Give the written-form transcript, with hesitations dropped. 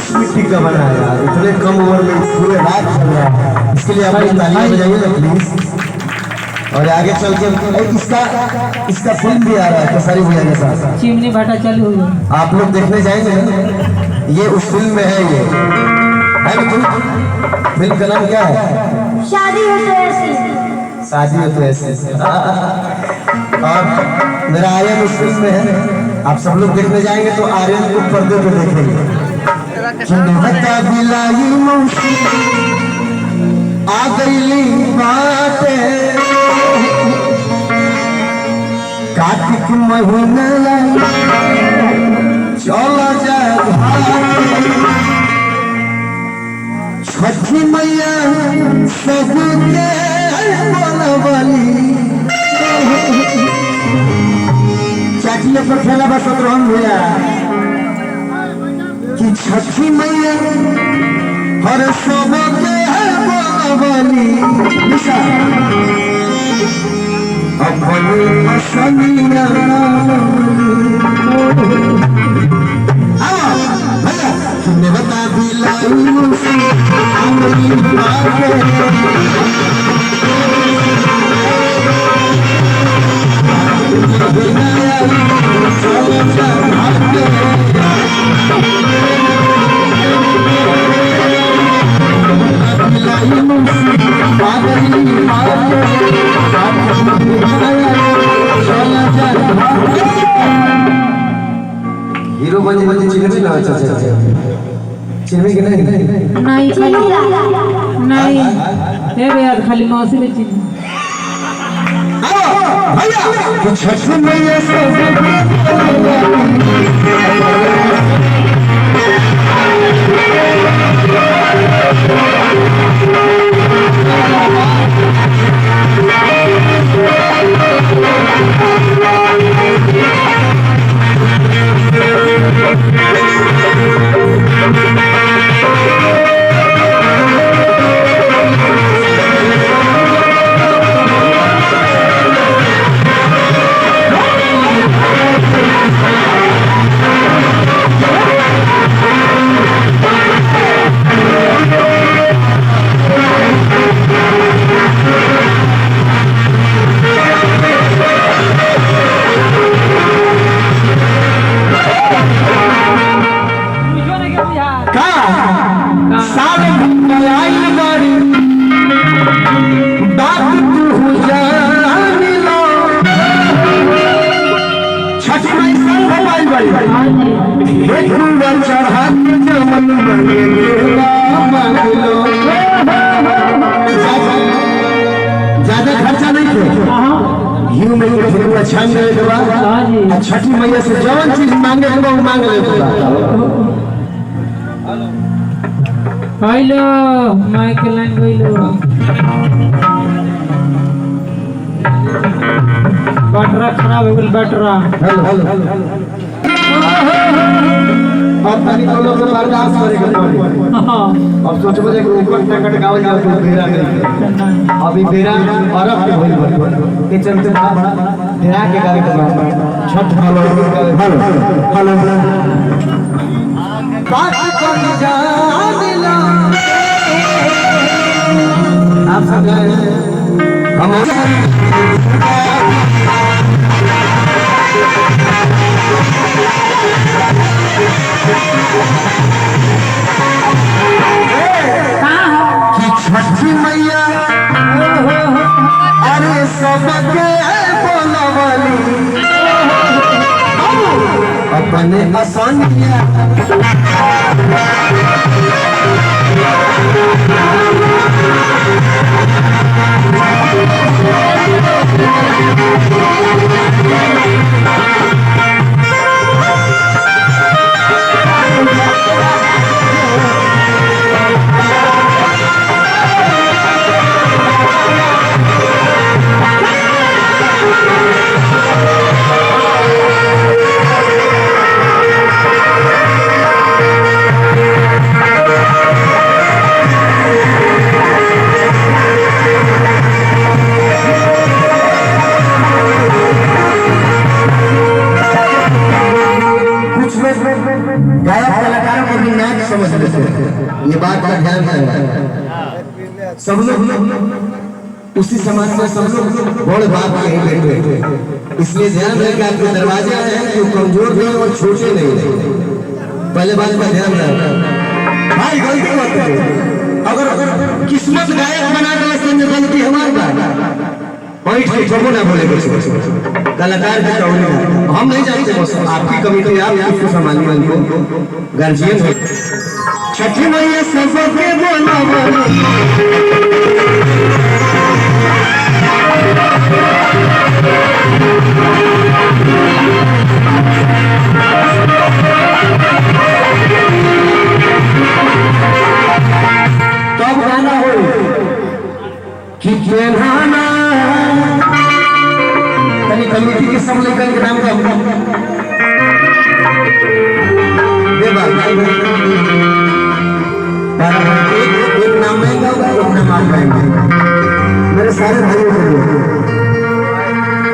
किस मिट्टी का बना है यार, इतने कम उम्र में पूरे रात चल रहा है, इसके लिए आप तालियां बजाइए ना प्लीज। और आगे चल के इसका फिल्म भी आ रहा है केसरी भैया के साथ, चिमनी भाटा चालू हो गया, आप लोग देखने जाएंगे ना, ये उस फिल्म में है, ये है ना। फिल्म का नाम क्या है? शादी हो तो ऐसी। शादी हो तो ऐसे। और मेरा आर्यन उस फिल्म में है, आप सब लोग देखने जाएंगे तो आर्यन को पर्दे पे देखेंगे। आ गई बातें कार्तिक महीना चला जा छठी मैया सबके बनवाली चाटिया पर खेला बस रोहन भैया कि छठी मैया हर सबके बनवाली अपने पसंदिया तुमने बता दिलाई हीरो बजे चिकनी ना चिन्ह के नहीं नहीं हे भैया खाली मौसी में चिन्ह भैया छठ मैया से ज्यादा खर्चा नहीं थे, घी में छान गए के बाद छठी मैया से जौन चीज मांगे वो मांग ले। हेलो माइक लाइन गइलो बैटरा खराब हो गेल बैटरा। अब तनी तो लोग बर्दाश्त करेगा अब सोचबो जे ऊपर टकट गावल जाओ तो बेरा नहीं अभी बेरा अरब के होई के चलते बेरा के कार्यक्रम छठ हेलो बात कर जानिला आप सब हम छठी मैया अरे सबके बोलवाली अपने आसानिया समझ लेते हैं, ये बात का ध्यान है। सब लोग उसी समाज में सब लोग बड़े बाप के ही बैठे हैं, इसलिए ध्यान रहे कि आपके दरवाजे हैं जो कमजोर नहीं और छोटे नहीं। पहले बात का ध्यान रहे भाई, गलती मत करो। अगर किस्मत गायक बना दे गलती हमारी बात बैठ के जब ना बोले कलाकार की कौड़ी हम नहीं जानते, बस आपकी कमिटी आप इसको संभालिए, उनको गार्जियन हो। छठी मैया सबके बोला तब गाना हो कि केनाना तनी कमिटी के सब लेकर के नाम का दे बात एक नाम में गाऊंगा, एक नाम आप गाएंगे। मेरे सारे भाइयों को